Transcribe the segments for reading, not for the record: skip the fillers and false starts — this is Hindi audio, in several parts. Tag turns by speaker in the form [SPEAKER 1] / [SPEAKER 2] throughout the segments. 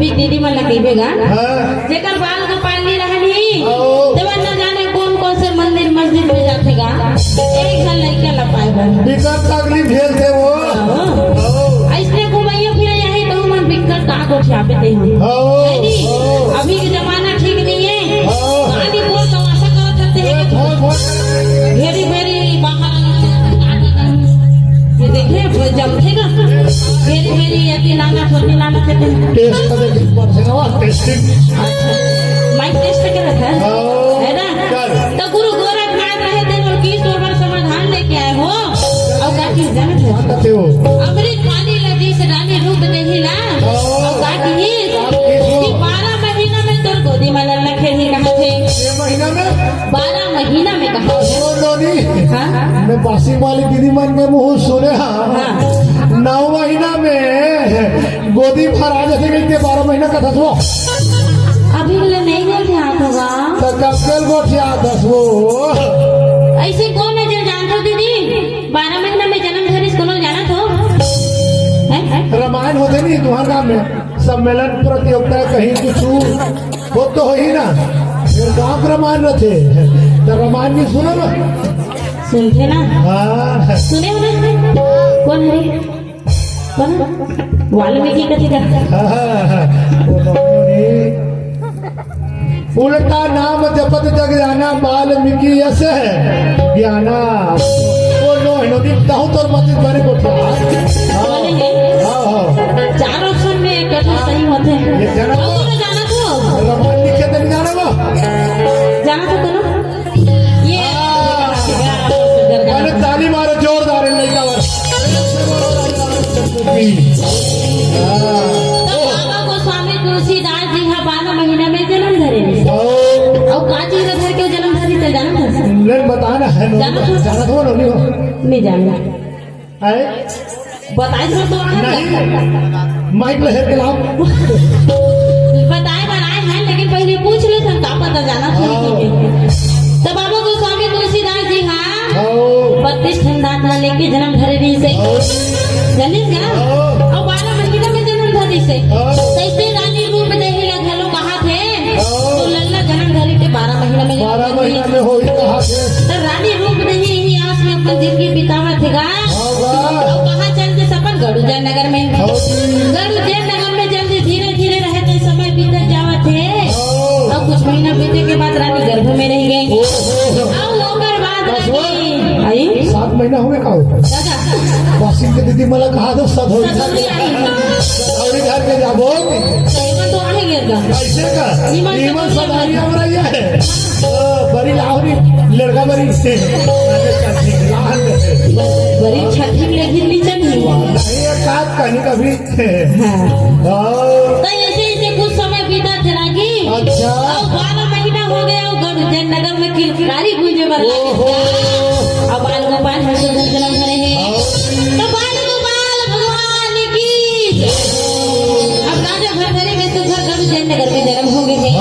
[SPEAKER 1] अभी दीदी मन लगेगा
[SPEAKER 2] हाँ।
[SPEAKER 1] जेकर बाल गोपाल नहीं रहनी देवन न जाने कौन कौन से मंदिर मस्जिद में जातेगा एक घर लड़का ला पाएगा
[SPEAKER 2] बिकट तकलीफ झेल थे वो
[SPEAKER 1] ऐसने घुमाइए फिर यही तो मन बिकट का को छापे थे हम अभी के जमाना ठीक नहीं है गाड़ी बोल तो आशा करते हैं कि भेरी भेरी बाहर ये देखिए जमखेगा भेरी भेरी यति लाना छोटी लाना कहते हैं
[SPEAKER 2] टेस्ट कर दे पड़ेगा टेस्टिंग
[SPEAKER 1] माइक टेस्ट कर रहा है ना तो गुरु गोरखनाथ रहे थे और 20 ओवर समाधान लेके आए हो और काटी जानत है अमृत पानी लगी से रानी रूप नहीं ला और काटी कि 12 महीना में तोर गोदी में लखे ही कहा थे
[SPEAKER 2] ये महीना में
[SPEAKER 1] 12 महीना में कहा
[SPEAKER 2] हाँ मैं बासी वाली दीदी मन के मुँह सुने हाँ 9 महीना में गोदी भर आ जाते गई 12 महीना का 10 वो
[SPEAKER 1] अभी नहीं गए थे आप होगा
[SPEAKER 2] तो कल गोठिया 10 वो
[SPEAKER 1] ऐसे कौन है जो जानते हो दीदी 12 महीना में जन्म धरी स्कूलों जाना तो
[SPEAKER 2] रामायण होते नहीं तुम्हारे गाँव में सम्मेलन प्रतियोगिता कहीं कुछ वो तो हो ही ना फिर गाँव रामायण न थे तो रामायण भी सुनो ना
[SPEAKER 1] सुनते ना
[SPEAKER 2] हाँ
[SPEAKER 1] सुने हो ना कौन है कौन वाल्मीकि कथी का
[SPEAKER 2] उल्टा नाम जपत जग जाना वाल्मीकि ऐसे है ज्ञाना वो नो ताहू तो मस्जिद बने को
[SPEAKER 1] चार ऑप्शन में कथी सही होते हैं
[SPEAKER 2] ये जाना
[SPEAKER 1] जाना तो
[SPEAKER 2] रामायण लिखे तो नहीं जाना वो
[SPEAKER 1] जाना तो करो ये
[SPEAKER 2] मैंने ताली मारो जोरदार नहीं का
[SPEAKER 1] बाबा गोस्वामी तुलसीदास जी हाँ 12 महीना में जन्म धरे और काजी का घर के जन्म धरी तो जाना था
[SPEAKER 2] नहीं बताना है जाना तो नहीं
[SPEAKER 1] जाना
[SPEAKER 2] है
[SPEAKER 1] बताए तो
[SPEAKER 2] नहीं माइक लहे के लाओ
[SPEAKER 1] बताए बनाए हैं लेकिन पहले पूछ ले था का पता जाना था तो बाबा गोस्वामी तुलसीदास जी हाँ 32 ठंडात ना लेके जन्म धरे से जानिस क्या और 12 महीना में जन्म धरी से कैसे रानी रूप नहीं लगा लो कहा थे तो लल्ला जन्म धरी के 12 महीना में
[SPEAKER 2] 12 महीना में हो ही कहा थे
[SPEAKER 1] तो रानी रूप नहीं ही आस में अपनी जिंदगी बितावा थे कहाँ चलते सपन गड़ूजय नगर में गड़ूजय नगर में जल्दी धीरे धीरे रहते समय बीते जावा थे और कुछ महीना बीते के बाद रानी गर्भ में रह गई और बाद रानी
[SPEAKER 2] 7 महीना हुए का वासिम के दीदी मला कहा दो सद हो और घर के जाबो
[SPEAKER 1] तो आने गिरगा
[SPEAKER 2] कैसे का नीमन सदारी हमरा ये है बड़ी लाहौरी लड़का बड़ी से
[SPEAKER 1] बड़ी छठी में गिरनी चाहिए
[SPEAKER 2] नहीं एक कहीं कभी
[SPEAKER 1] तो ऐसे ऐसे कुछ समय बीता चलागी
[SPEAKER 2] अच्छा
[SPEAKER 1] और 12 महीना हो गया और गढ़ नगर में किलकारी गूंजे बर अब बाल गोपाल हर्षवर्धन जन्म धरे हैं तो बाल गोपाल भगवान की अब राजा भरथरी में तो घर गढ़ नगर में जन्म हो गए थे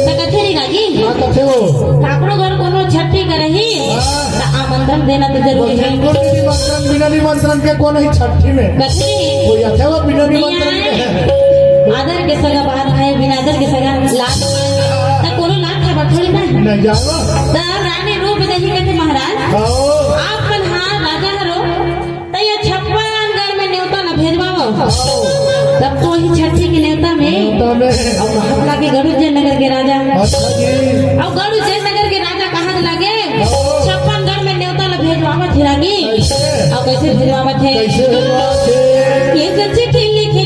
[SPEAKER 1] तो कथे नहीं लागी
[SPEAKER 2] कथे वो
[SPEAKER 1] काकड़ो घर कोनो छठी करही तो आमंत्रण देना तो जरूरी है
[SPEAKER 2] निमंत्रण बिना निमंत्रण के कौन ही छठी में
[SPEAKER 1] कथे
[SPEAKER 2] वो या वो बिना निमंत्रण के
[SPEAKER 1] आदर के सगा बात है बिना आदर के सगा लात तो कोनो लात है बठड़ी ना
[SPEAKER 2] नहीं जाओ
[SPEAKER 1] तो रानी रूप देही कहते महाराज आप मन हाँ राजा हरो तो ये 56 घर में न्योता न भेजवाओ तब तो वही छठी की न्योता में अब हमला के गढ़ुजय नगर के राजा अब गढ़ुजय नगर के राजा कहाँ लगे 56 घर में न्योता न भेजवावत हिरागी अब कैसे भेजवावत है ये जो चिट्ठी लिखे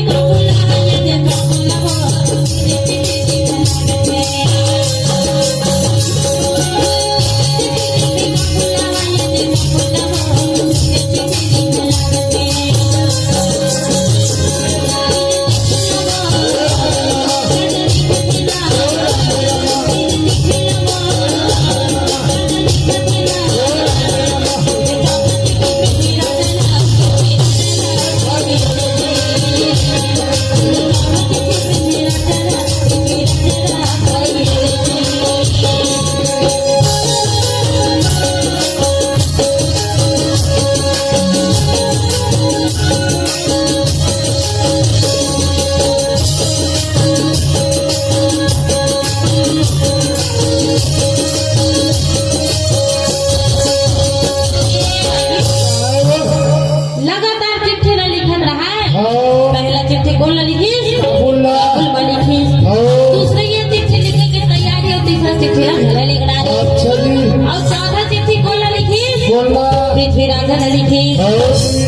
[SPEAKER 1] लगन लिखे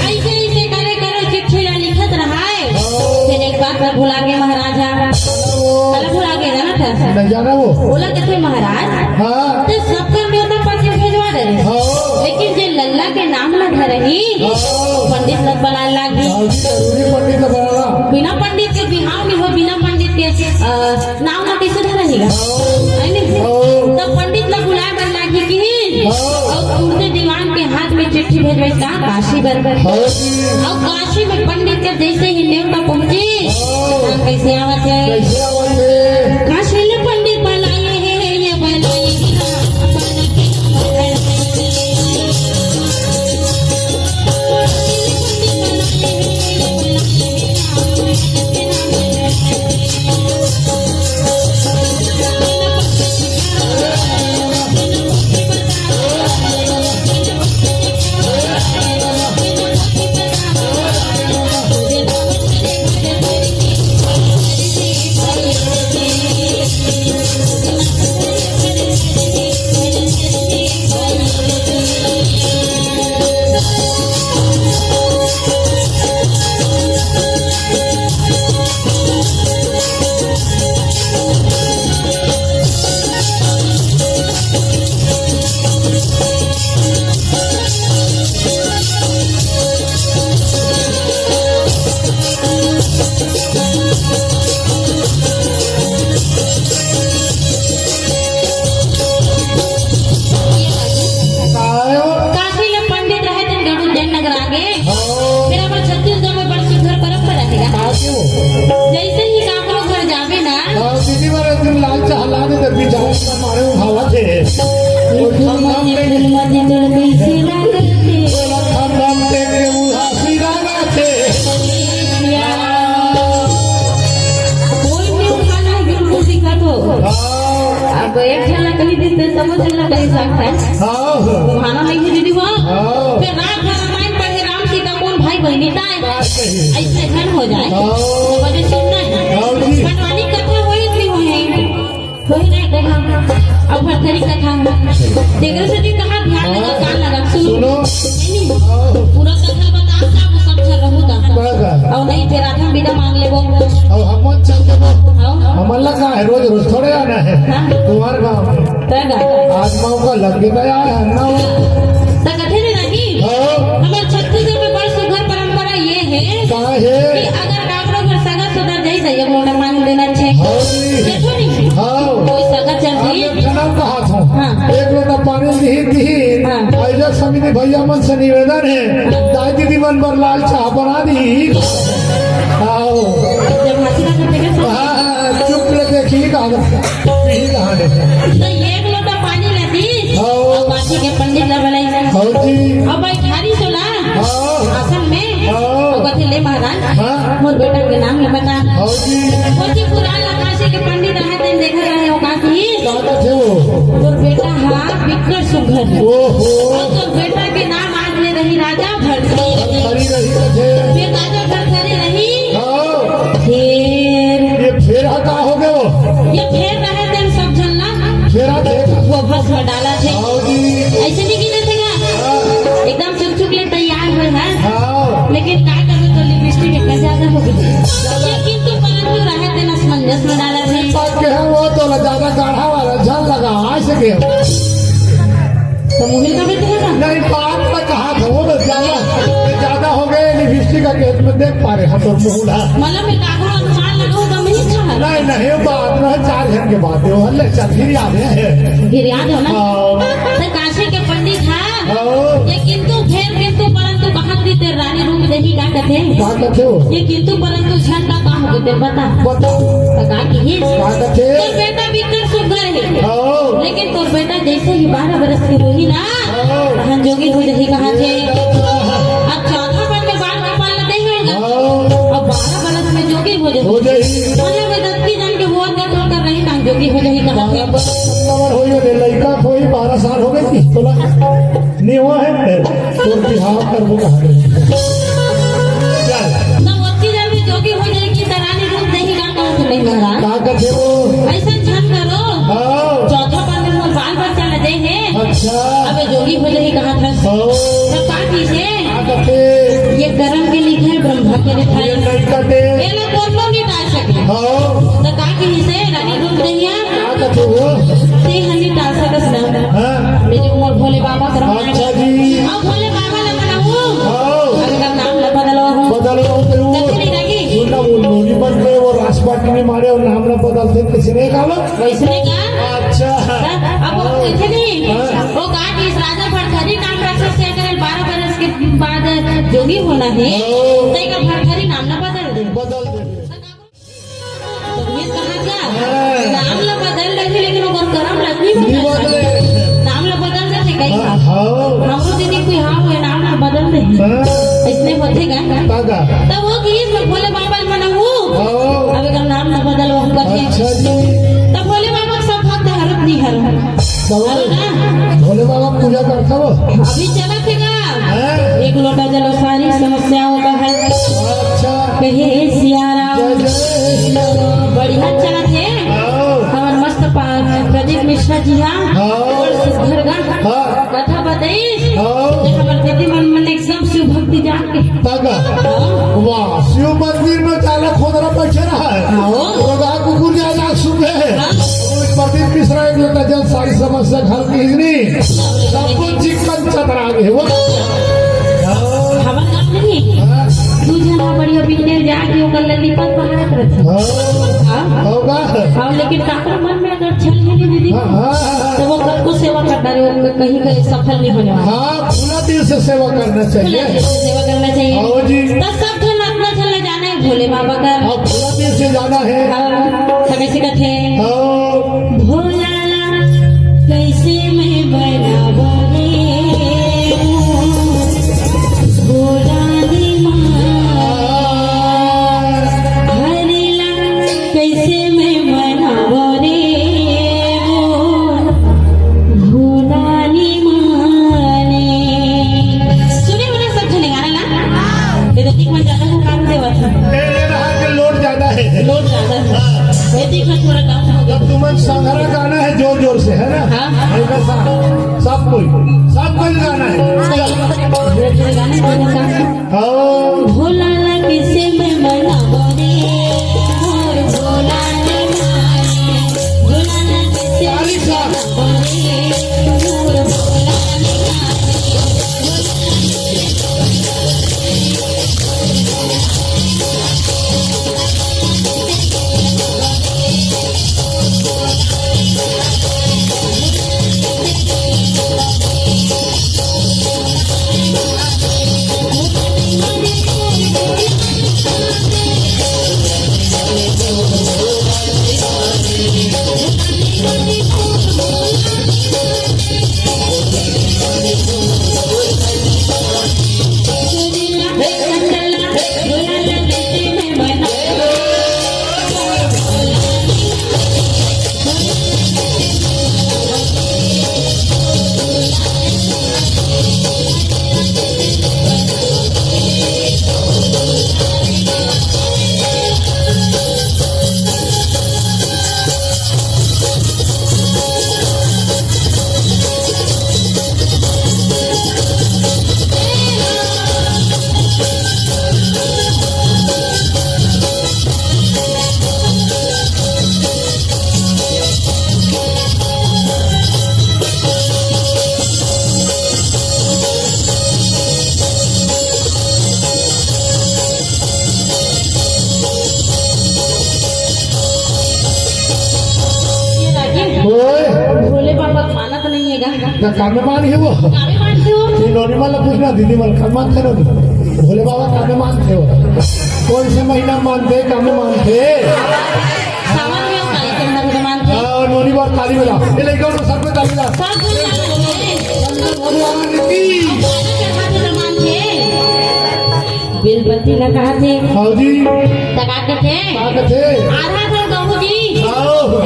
[SPEAKER 1] ऐसे ऐसे करे करे चिट्ठी लिखत रहा है। फिर एक बात पर भुला गए महाराजा, कल भुला गए ना था
[SPEAKER 2] नहीं जाना वो।
[SPEAKER 1] बोला कहते महाराज
[SPEAKER 2] हाँ
[SPEAKER 1] तो सबका न्योता पत्र भेजवा दे, लेकिन जे लल्ला के नाम न धरही पंडित लोग बना लागी।
[SPEAKER 2] जरूरी पंडित का बनाना।
[SPEAKER 1] बिना पंडित के बिहाव नहीं हो, बिना पंडित के नाम न कैसे धरेगा। तब पंडित लोग बुलाए बन लागी की और उड़ते दीवान के हाथ में चिट्ठी भेजवाई का काशी बरबर। और काशी में पंडित के जैसे ही न्योता पहुंची कैसे आवत है।
[SPEAKER 2] कैसे आवत है?
[SPEAKER 1] काशी में पंडित बनाए है ये बनाए जैसे ही काकरो घर जावे ना
[SPEAKER 2] दीदी मारे दिन लाल चहला दे तो बिचारे का मारे उठावा थे।
[SPEAKER 1] खानदान
[SPEAKER 2] टेक के उदासी रागा थे।
[SPEAKER 1] कोई भी खाना है बिल्कुल दिक्कत हो। अब एक जन कहीं देते समझ ना कहीं सकता है। खाना नहीं है दीदी वहाँ फिर रात भर रामायण पढ़े राम सीता कौन भाई बहनी ताए ऐसे धन हो जाए तो वजह सुनना है। बनवानी कथा वही थी वही नहीं देखा अब भरथरी कथा देगर से भी कहा ध्यान लगा कान लगा सुनो पूरा कथा बता सब चल रहूगा और नहीं फिर आधा बिना मांग ले वो
[SPEAKER 2] हम चल के हमर लगा है रोज रोज थोड़े आना है तुम्हारे गाँव में आज मौका लग गया है ना
[SPEAKER 1] कथे ने नहीं हमारे छत्तीसगढ़ में बड़ सुघर परंपरा ये है कि अगर काकरो घर सगा सुधर जाई तो ये मोटा मान देना चाहिए। देखो नहीं कोई सगा चल रही
[SPEAKER 2] जन्म कहा था एक लोटा पानी दी ऐसा समिति भैया मन से निवेदन है दाई दीदी मन पर लाल चाह बना दी।
[SPEAKER 1] जब हंसी
[SPEAKER 2] चुप ले देखी कहा
[SPEAKER 1] तो एक लोटा पानी लेती और बाकी के पंडित ला बनाई और भाई थारी सोला आसन में कहते ले महाराज मोर बेटा के नाम ले बता कोची पुराण काशी के पंडित रहे थे देखा रहे हो काशी मोर बेटा हाँ बिकट सुघर और तो बेटा के नाम आज ले रही राजा भरथरी फिर राजा भरथरी रही
[SPEAKER 2] फिर हटा हो गए
[SPEAKER 1] ये फिर रहे थे सब झलना
[SPEAKER 2] फिर
[SPEAKER 1] वो भस्म डाला थे ऐसे नहीं गिने थे एकदम चुक चुक ले तैयार हुए हैं लेकिन क्या करूँ तो लिपस्टिक इतना ज्यादा हो गई लेकिन तो परंतु रहे थे नसमंजस में डाला थे
[SPEAKER 2] वो तो ज्यादा गाढ़ा वाला झल लगा ऐसे के
[SPEAKER 1] तो मुहिल का भी थे ना
[SPEAKER 2] नहीं बात में कहा था वो ज्यादा हो गए लिपस्टिक का केस में देख पा रहे हम तो मुहला
[SPEAKER 1] मतलब मैं कागो अनुमान लगाऊं तो नहीं था
[SPEAKER 2] नहीं बात ना 4 दिन के बाद वो हल्ले चल फिर याद है
[SPEAKER 1] फिर याद हो ना तो काशी के पंडित था ये किंतु परंतु कहा देते रानी रूप देही का कहते ये किंतु परंतु झन का कहा होते बता का की तो बेटा बिकट सुघर है लेकिन तो बेटा जैसे ही 12 बरस की हुई ना हम जोगी हो रही कहा थे अब चौथा पर में बाल कपाल देंगे अब 12 बरस में जोगी हो जाएगी मतलब दत्ती जन के वो देखो कर रही ना जोगी हो जाएगी कहा थे
[SPEAKER 2] लड़का कोई 12 साल हो गए थी बोला नहीं हुआ है तो बिहार कर वो
[SPEAKER 1] जोगी हो जाएगी तरानी रूप नहीं गाता नहीं महाराज ऐसा झन करो चौथा पर में बाल बच्चा लगे हैं
[SPEAKER 2] अच्छा
[SPEAKER 1] अब जोगी हो जाएगी कहा था सब पार्टी से मेरे भाई
[SPEAKER 2] ये नहीं कटे
[SPEAKER 1] ये लोग कोनो नहीं डाल सके
[SPEAKER 2] हाँ
[SPEAKER 1] तो का के हिस्से रानी दूध दहिया
[SPEAKER 2] क्या कहते हो
[SPEAKER 1] ते हनी डाल सकस ना
[SPEAKER 2] हाँ
[SPEAKER 1] मेरे उमर भोले बाबा कर
[SPEAKER 2] अच्छा जी
[SPEAKER 1] अब भोले बाबा ला बनाऊ
[SPEAKER 2] हाँ
[SPEAKER 1] अगर का नाम ला बदलो
[SPEAKER 2] बदल रहा हूँ तेरे वो
[SPEAKER 1] कथी नहीं लगी
[SPEAKER 2] सुनना वो नोनी बन गए वो राजपाट में मारे और नाम ना बदलते किसी ने कहा
[SPEAKER 1] वैसने का
[SPEAKER 2] अच्छा
[SPEAKER 1] अब वो कैसे नहीं वो गाट इस राजा भरथरी नाम रख से अगर 12 बरस के बाद जोगी होना है तई का भरथरी नाम ना बदल दे
[SPEAKER 2] बदल दे
[SPEAKER 1] ये कहा क्या नाम ला बदल रहे लेकिन वो कर्म रखनी
[SPEAKER 2] नहीं बदले
[SPEAKER 1] नाम ला बदल रहे कई
[SPEAKER 2] हाँ हाँ
[SPEAKER 1] हमरो दीदी कोई हाँ हुए नाम ला बदल दे इसने होते का
[SPEAKER 2] तागा
[SPEAKER 1] तब वो की इसमें भोले बाबा मना हूँ
[SPEAKER 2] हाँ
[SPEAKER 1] अब अगर नाम ना बदल वो करते
[SPEAKER 2] अच्छा जी
[SPEAKER 1] तब भोले बाबा सब भक्त हरत नहीं हर
[SPEAKER 2] भोले बाबा पूजा करता हो
[SPEAKER 1] अभी चला थे का एक लोटा जलो सारी समस्याओं का हल
[SPEAKER 2] अच्छा
[SPEAKER 1] कहे सियाराम
[SPEAKER 2] जय जय सिया राम।
[SPEAKER 1] बढ़िया चला थे
[SPEAKER 2] हाँ
[SPEAKER 1] हमार मस्त प्रदीप मिश्रा जी हाँ और सिद्धरगा
[SPEAKER 2] हाँ
[SPEAKER 1] कथा बताइए
[SPEAKER 2] हाँ
[SPEAKER 1] हमारे दीदी मन एकदम शिव भक्ति जान के
[SPEAKER 2] तागा वाह शिव मंदिर में जाला खोदरा बैठे रहा है रोगा कुकुर ज्यादा सुबह प्रदीप मिश्रा एक लोटा जल सारी समस्या घर की हिजनी सब कुछ चिकन चतरा गए वो
[SPEAKER 1] हमारे काम नहीं तू जना बढ़िया बिजनेस जाके ओकर ललीपन बहारत रहते
[SPEAKER 2] होगा
[SPEAKER 1] हाँ लेकिन काकर मन में अगर छल है दीदी तो वो कल को सेवा करना रहे कहीं कहीं सफल नहीं होने वाला
[SPEAKER 2] हाँ खुला दिल से सेवा करना
[SPEAKER 1] खुला
[SPEAKER 2] चाहिए
[SPEAKER 1] दिल से सेवा करना चाहिए
[SPEAKER 2] आओ जी
[SPEAKER 1] तो सब जन अपना चलने जाना है भोले बाबा का
[SPEAKER 2] अब खुला दिल से जाना है
[SPEAKER 1] कैसे कहते हैं
[SPEAKER 2] आओ
[SPEAKER 1] भोला कैसे मैं बनाबो रे भोला दी हरिला कैसे मैं बनाबो रे भोला नी माने सुने मुझे सब चले गाना ला ये तो ठीक मन ज्यादा को काम देवा था
[SPEAKER 2] ले रहा कि लोड ज्यादा है
[SPEAKER 1] लोड ज्यादा था ये ठीक मन थोड़ा काम हो गया
[SPEAKER 2] जब तुम्हें संघरा गाना है जोर जोर से है ना
[SPEAKER 1] हाँ।
[SPEAKER 2] ऐसा सब कोई गाना है
[SPEAKER 1] गाने
[SPEAKER 2] आओ
[SPEAKER 1] भोला लगे से मैं मनाबो रे और भोला ने माने भोला लगे से मैं मनाबो रे और भोला ने भोले बाबा माना तो नहीं है
[SPEAKER 2] ना कामे मान है वो
[SPEAKER 1] कामे मानते हो
[SPEAKER 2] नोनी वाला पूछना दीदी वाला काम मानते ना भोले बाबा कामे मानते हो कौन से महीना मानते कामे मानते
[SPEAKER 1] सावन में काली के महीना मानते
[SPEAKER 2] नोनी बार काली वाला ये लेके आओ सब पे काली वाला
[SPEAKER 1] सब
[SPEAKER 2] भगवान की
[SPEAKER 1] मानते बेलपति लगा थे
[SPEAKER 2] हाँ जी
[SPEAKER 1] लगा के थे आधा घर गहू जी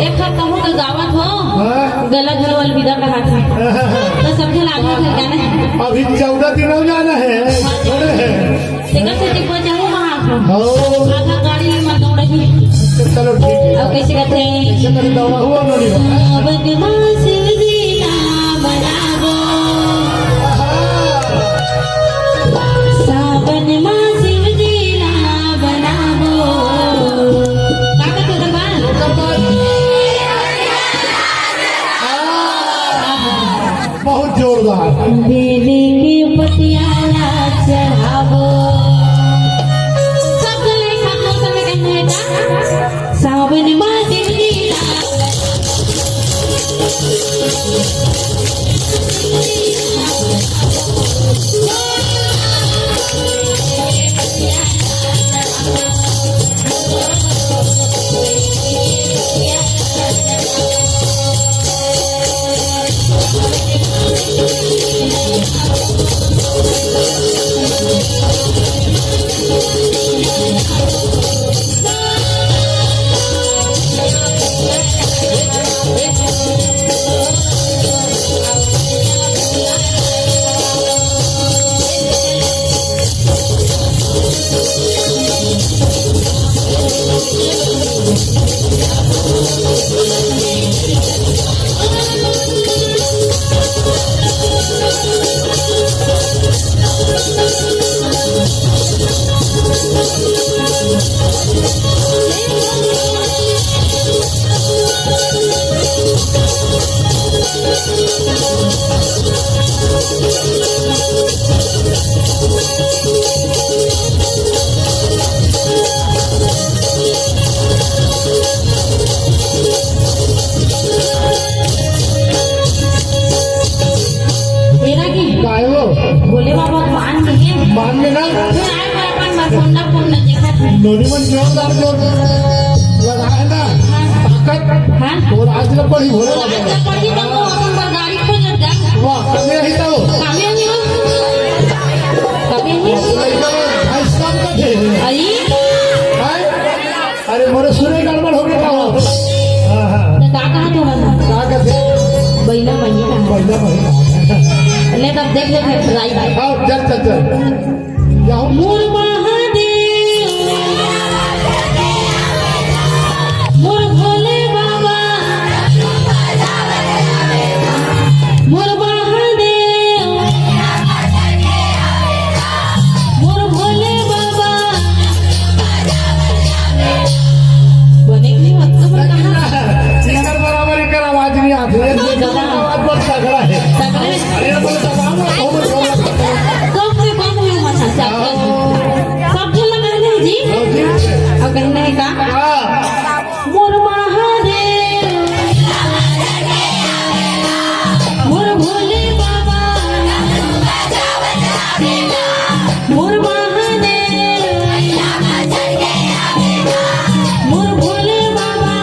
[SPEAKER 1] एक खत कहूँ का गावत हो गला घर वाल विदा कहा था तो समझे लागू घर गाना है
[SPEAKER 2] अभी 14 दिन हो जाना है थोड़े है
[SPEAKER 1] देखा से देखो जाऊँ वहाँ
[SPEAKER 2] हाँ
[SPEAKER 1] आधा गाड़ी में मत दौड़ेगी
[SPEAKER 2] चलो ठीक है
[SPEAKER 1] अब कैसे कहते हैं
[SPEAKER 2] ऐसे मेरी दवा हुआ नोनी
[SPEAKER 1] बदमाश जीना बनावो सावन मास जीना तेरा की
[SPEAKER 2] काय हो
[SPEAKER 1] बोले बाबा मान घे
[SPEAKER 2] मान्य ना
[SPEAKER 1] फिर आए मैं अपन मरकोंडा फोन न देखा
[SPEAKER 2] दोन्ही पण जोरदार जोर लगाए ना ताकत
[SPEAKER 1] हाँ
[SPEAKER 2] और आज का पड़ी भोले
[SPEAKER 1] आज
[SPEAKER 2] बाबा
[SPEAKER 1] जब पढ़ी तब तो अपन पर गाड़ी खोज जा
[SPEAKER 2] वाह कभी रही तो
[SPEAKER 1] कामे नहीं हो कभी नहीं
[SPEAKER 2] ऐसा का थे
[SPEAKER 1] आई
[SPEAKER 2] अरे मोरे सुने गड़बड़ हो गया हो हाँ हाँ
[SPEAKER 1] तो का कहा तो बना
[SPEAKER 2] क्या कहते
[SPEAKER 1] बहिना बहिना
[SPEAKER 2] महीना महीना
[SPEAKER 1] ले तब देख ले फिर ट्राई
[SPEAKER 2] आओ चल चल चल जाओ
[SPEAKER 1] मोर महादेव मोर भोले बाबा मोर महादेव मोर भोले बाबा बने की मत तो कहा
[SPEAKER 2] सिंगर बराबर ही कर आवाज नहीं आती है आवाज बहुत तगड़ा है
[SPEAKER 1] तगड़े
[SPEAKER 2] अरे बोले तमाम
[SPEAKER 1] कब से कम हुई मसा सब जो लगा रहे जी अब कहने का मोर महादेव मोर भोले बाबा मोर महादेव मोर भोले बाबा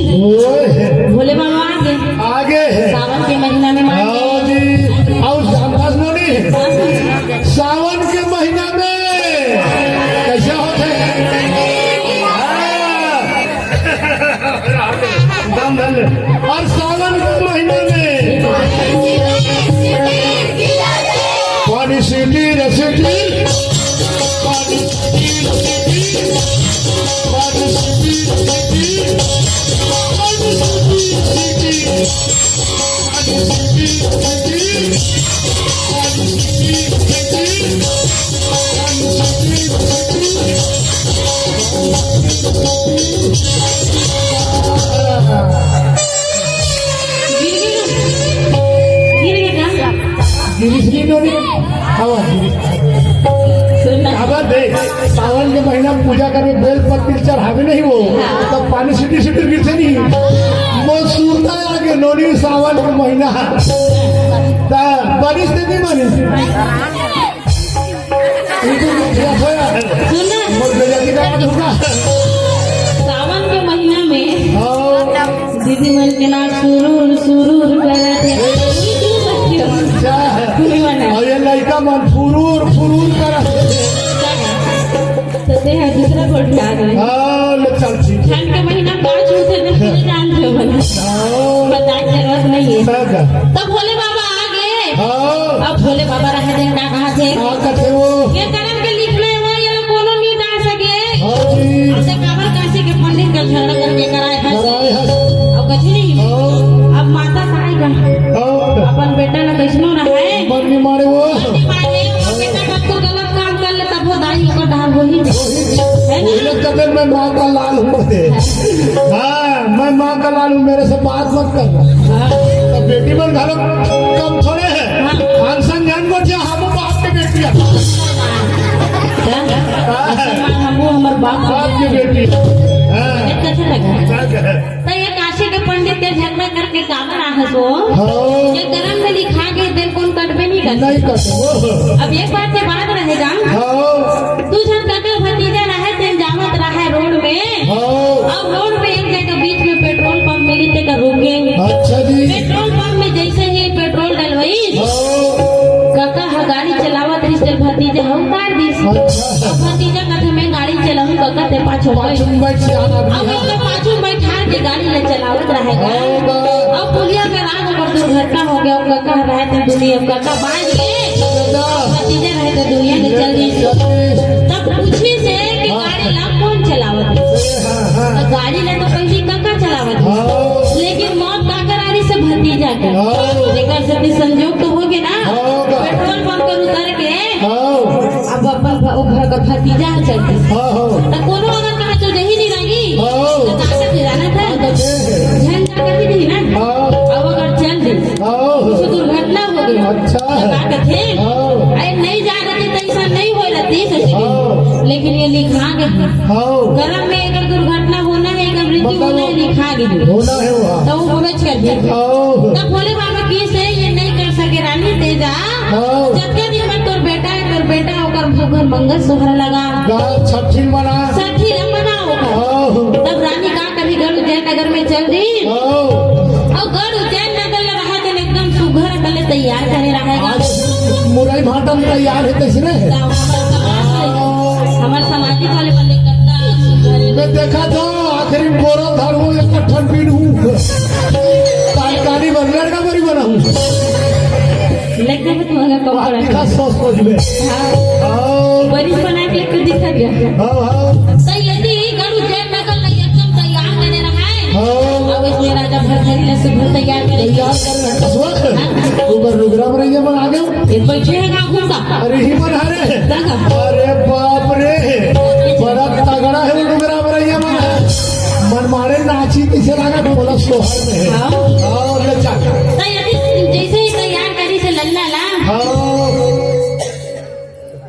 [SPEAKER 1] भोले बाबा आगे
[SPEAKER 2] आगे है
[SPEAKER 1] सावन के महीना में मान
[SPEAKER 2] हाँ जी और शाबाश नोनी सावन के महीना में कैसे होते दम धन और सावन के महीने में पानी सीटी रसीटी पानी सीटी रसीटी पानी सीटी रसीटी पानी सीटी
[SPEAKER 1] गिर गया
[SPEAKER 2] गिरीश नोनी हवा अब देख सावन के महीना में पूजा करके बेल पत्ती चढ़ावे नहीं वो तब पानी सीटी सीटी गिरते नहीं वो सूरता आगे नोनी सावन के महीना बारिश नहीं मानी
[SPEAKER 1] सावन के महीना में दीदी मन के नाच सुरूर सुरूर करे थे
[SPEAKER 2] और ये लड़का मन फुरूर फुरूर कर
[SPEAKER 1] तो दूसरा कोट आ गए
[SPEAKER 2] ले चल ठीक है
[SPEAKER 1] ठंड के महीना में गाँव छूते थे पूरे जानते हो भला
[SPEAKER 2] हाँ
[SPEAKER 1] बताने की जरूरत नहीं है
[SPEAKER 2] सगा
[SPEAKER 1] तब भोले बाबा आ गए
[SPEAKER 2] हाँ
[SPEAKER 1] अब भोले बाबा रहे थे क्या कहा थे
[SPEAKER 2] क्या कहते वो
[SPEAKER 1] ये कर्म के लिखने हुआ ये लोग कोनो नहीं डाल सके
[SPEAKER 2] हाँ जी
[SPEAKER 1] ऐसे काबर काशी के पंडित का झगड़ा करके कराए हैं
[SPEAKER 2] कराए हैं
[SPEAKER 1] अब कुछ नहीं
[SPEAKER 2] हाँ
[SPEAKER 1] अब माता आएगा
[SPEAKER 2] हाँ
[SPEAKER 1] अपन बेटा ना कैसनो रहा है
[SPEAKER 2] मन नहीं मारे वो
[SPEAKER 1] मारे वो बेटा का तो गलत काम कर ले तब वो दाई को डाल वही है
[SPEAKER 2] वही लोग कहते हैं, मैं माँ का लाल हूँ हाँ मैं माँ का लाल हूँ मेरे से बात मत करना
[SPEAKER 1] ना
[SPEAKER 2] तो बेटी बन घरों कम थोड़े है आंसन जान को जो हम बाप के बेटी है
[SPEAKER 1] हमको हमारे बाप
[SPEAKER 2] बाप की बेटी हाँ
[SPEAKER 1] कैसे लगा
[SPEAKER 2] क्या कहे
[SPEAKER 1] तो ये काशी के पंडित के झगड़ा करके काबर आए सो
[SPEAKER 2] हाँ
[SPEAKER 1] ये कर्म में लिखा के दिल कौन कटबे नहीं कर
[SPEAKER 2] नहीं करते वो
[SPEAKER 1] अब एक बात से बात रहेगा
[SPEAKER 2] हाँ
[SPEAKER 1] तू जब काका भतीजा रहे तेन जावत रहे रोड में
[SPEAKER 2] हाँ
[SPEAKER 1] अब रोड पे एक जगह बीच में पेट्रोल पंप मिली ते का रुके
[SPEAKER 2] अच्छा जी
[SPEAKER 1] पेट्रोल पंप में जैसे ही पेट्रोल डलवाई
[SPEAKER 2] हाँ
[SPEAKER 1] काका हा गाड़ी चलावत रही तेरे भतीजा हम उतार दी
[SPEAKER 2] अच्छा
[SPEAKER 1] अब भतीजा कहते मैं गाड़ी चलाऊं काका ते पाछो बैठ
[SPEAKER 2] बैठ से आना
[SPEAKER 1] अब
[SPEAKER 2] भी
[SPEAKER 1] ये पाछो बैठा के गाड़ी ले चलावत रहेगा अब पुलिया के रात पर दुर्घटना हो गया काका रहे थे दुनिया काका बाज गए भतीजा रहे थे दुनिया के चल गई तब पूछी से कि गाड़ी ला कौन चलावत तो गाड़ी ले तो पहले काका चलावत लेकिन मौत का करारी से भतीजा के लेकर से संजोग तो हो गया ना पेट्रोल पंप पर उतर के अब अपन घर का भतीजा चलती तो कोनो अगर कहा तो जही नहीं लगी तो ताकत जाना था झंडा कभी नहीं ना अब अगर चल दी कुछ दुर्घटना हो गई
[SPEAKER 2] अच्छा
[SPEAKER 1] ताकत है अरे नहीं जा रही तो ऐसा नहीं हो रही सच लेकिन ये लिखा के कर्म में अगर दुर्घटना होना है अगर मृत्यु होना है लिखा के
[SPEAKER 2] होना है वहाँ
[SPEAKER 1] तो वो बच कर दे तब भोले बाबा की से ये नहीं कर सके रानी तेजा जबकि दिन में तोर बेटा होकर घर मंगल सोहर लगा
[SPEAKER 2] छठी बना
[SPEAKER 1] साठी रमना होकर तब रानी का कभी गढ़ उज्जैन नगर में चल दी और गढ़ उज्जैन नगर में रहा तो एकदम सुघर पहले तैयार करे रहेगा
[SPEAKER 2] मुरई भाटा में तैयार है कैसे
[SPEAKER 1] हमारे समाजिक वाले बंदे करता सुघर
[SPEAKER 2] मैं देखा था आखिरी में बोरा धार हूँ एक कट्ठन पीन हूँ तारकारी बन लड़का बड़ी बना हूँ
[SPEAKER 1] लगता है तुम्हारा कपड़ा
[SPEAKER 2] का सोच में
[SPEAKER 1] बरिश बना के एक दिखा गया तो यदि गढ़ उज्जैन नगर में एकदम तैयार करने रहा है अब इसमें राजा भरथरी से घर तैयार
[SPEAKER 2] ऊपर रुगराम रही है बना गए
[SPEAKER 1] बैठे है गाँव घूमता
[SPEAKER 2] अरे ही बना रे अरे बाप रे बड़ा तगड़ा है वो रुगराम रही है मन मारे नाची किसे लगा बोला सोहर में है
[SPEAKER 1] तो यदि जैसे ही तैयार करी से लल्ला ला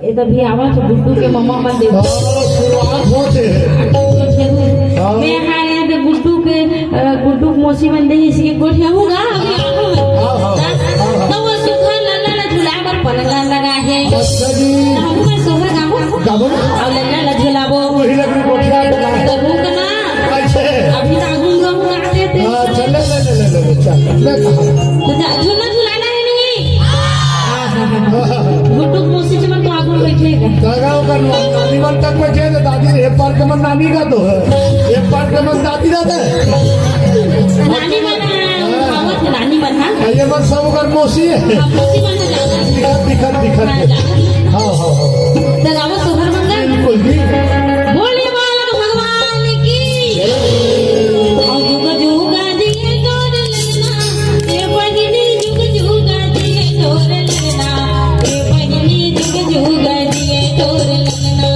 [SPEAKER 1] ये तो भी आवाज गुड्डू के मम्मा मन दे
[SPEAKER 2] शुरुआत होते
[SPEAKER 1] मैं हारे यहाँ पे गुड्डू मौसी बन दे इसके कोठिया होगा तो वो सुखा लल्ला ला झुला पर पलंगा लगा है हम मैं सोहर गाँव और लल्ला ला झुलाबो
[SPEAKER 2] वही लकड़ी कोठिया
[SPEAKER 1] तो रुकना अभी आगूंगा हूँ आते थे झूला झुलाना है नहीं गुड्डू मौसी से मन तो आगू बैठेगा
[SPEAKER 2] नानी मन तक बैठे तो दादी एक बार के मन नानी का तो है एक बार के मन दादी का है
[SPEAKER 1] नानी बना
[SPEAKER 2] ये मन सब कर मौसी है दिखत हाँ
[SPEAKER 1] लगाओ सोहर मंगल
[SPEAKER 2] बिल्कुल भी
[SPEAKER 1] बोले बालक भगवान की जुग जुगा दिए तोर लगना ये बहिनी जुग जुगा दिए तोर लगना ये बहिनी जुग जुगा दिए तोर लगना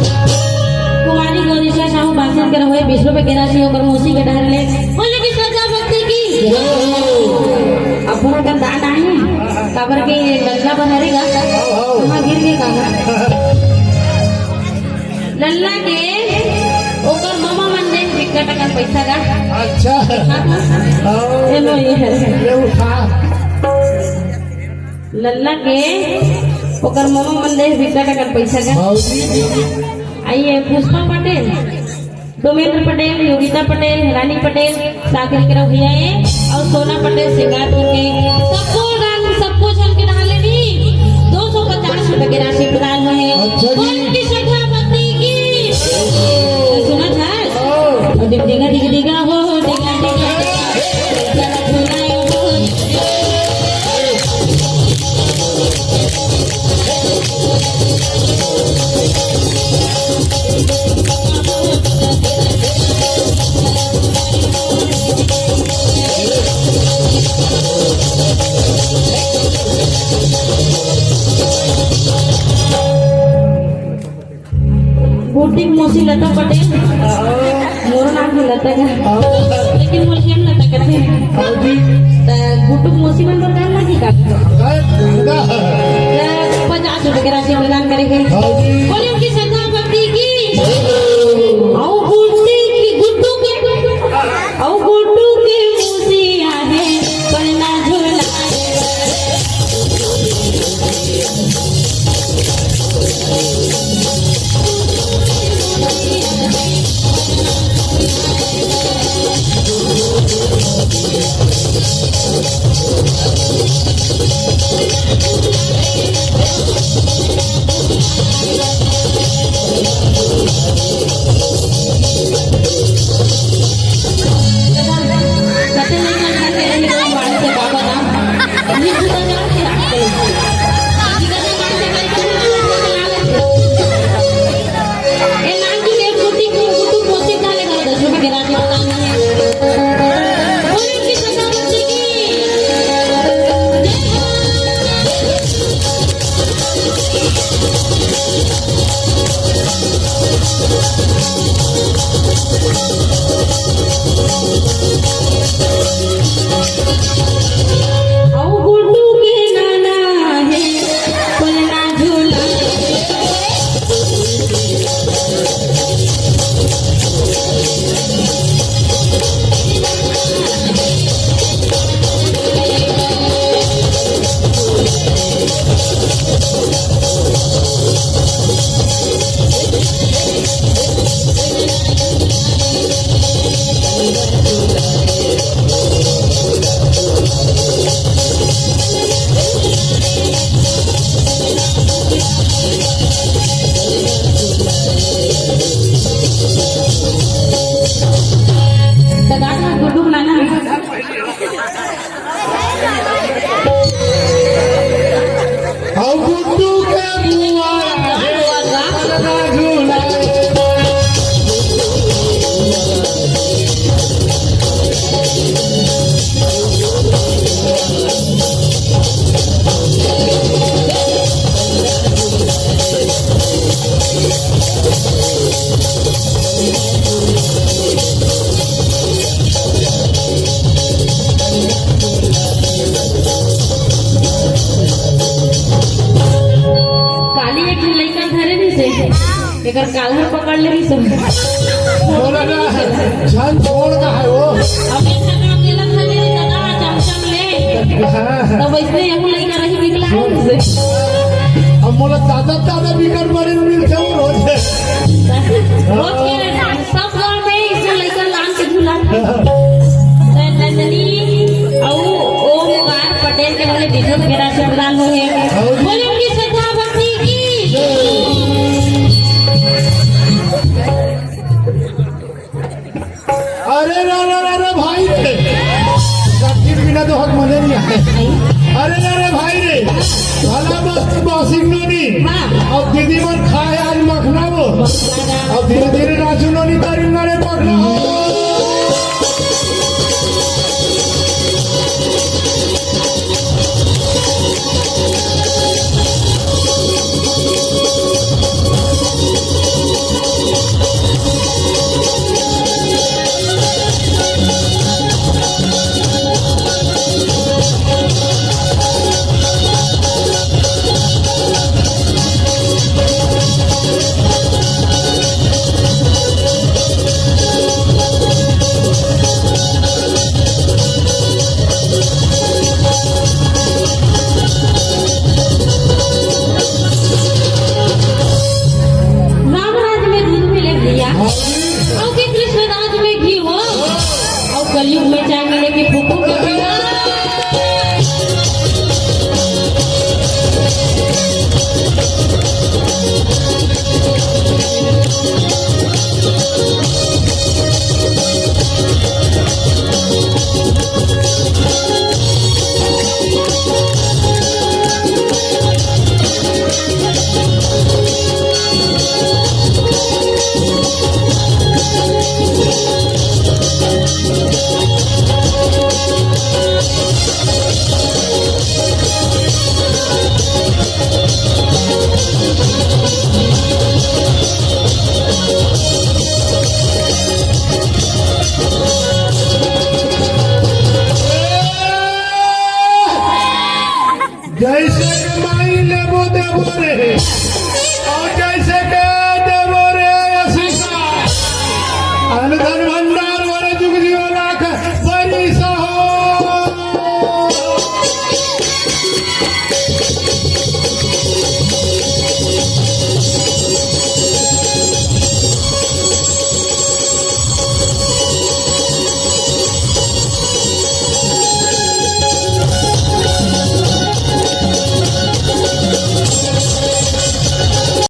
[SPEAKER 1] कुमारी गौरीशा साहू भाषण कर हुए 20 रुपए गिरासी होकर मौसी के डर ले बोले कि सजा भक्ति की अब पूरा का दान आए काबर के लल्ला बहरेगा वहां गिर के कागा लल्ला के ओकर मामा मन ने टिकट का पैसा का
[SPEAKER 2] अच्छा
[SPEAKER 1] ये लो ये है
[SPEAKER 2] ले उठा
[SPEAKER 1] लल्ला के ओकर मामा मन ने टिकट का पैसा का
[SPEAKER 2] भाऊजी
[SPEAKER 1] आइए पुष्पा पटेल डोमेंद्र पटेल योगिता पटेल रानी पटेल सागर के भैया और सोना पटेल सिंगारपुर के सबको जन के डाले दी 250 रुपए की राशि प्रदान हुए
[SPEAKER 2] अच्छा जी।
[SPEAKER 1] उनकी श्रद्धा भक्ति की सुना था और दिगा दिगा दिगा हो दिगा दिगा जरा सुनायो हो बूटिक मौसी लता पटेल मोर नाम है लता का लेकिन मौसी हम लता करते हैं
[SPEAKER 2] भाऊजी
[SPEAKER 1] गुटुक मौसी मन बरदान लगी का
[SPEAKER 2] गंगा
[SPEAKER 1] 50 रुपए की राशि प्रदान करेंगे
[SPEAKER 2] भाऊजी
[SPEAKER 1] बोले उनकी श्रद्धा भक्ति की आओ गुट्टू के मौसी आहे पन्ना झोला कते नहीं कर सकते हैं लोग बाड़ी से बाबा ना ये जुदा जान के रखते हैं जिगर में बाड़ी से कहीं ए नांगी के गुट्टी मोसी डाले कर 10 रुपए की राशि प्रदान है बोले उनकी श्रद्धा भक्ति की आओ गुड्डू के नाना है पलना झूला दादा गुड्डू नाना
[SPEAKER 2] आओ गुड्डू के बुआ पन्ना झूला
[SPEAKER 1] काली एक लड़का धरे नहीं से एकर कालहर पकड़ ले सब
[SPEAKER 2] बोला ना जान छोड़ का है वो
[SPEAKER 1] अब एक काम केला खाली दादा चमचम ले तब वैसे हम लड़का रही निकला है से
[SPEAKER 2] अब मोला दादा बिकर बड़े मिल जाऊं रोज
[SPEAKER 1] रोज के सब गांव में इसे लड़का लान के झूला नंदनी और ओमकार पटेल के वाले बिजनेस के राशि प्रदान हुए
[SPEAKER 2] भला मस्त बासिक नोनी
[SPEAKER 1] हाँ।
[SPEAKER 2] अब दीदी मन खाए आज मखना वो अब धीरे धीरे राजू नोनी तारी नारे पकड़ा
[SPEAKER 1] राम राज में दूध मिले भैया और के कृष्ण राज में घी हो और कलयुग में चाय मिले के फूफू के भैया जैसे के माई लेबो देबो रे और जैसे के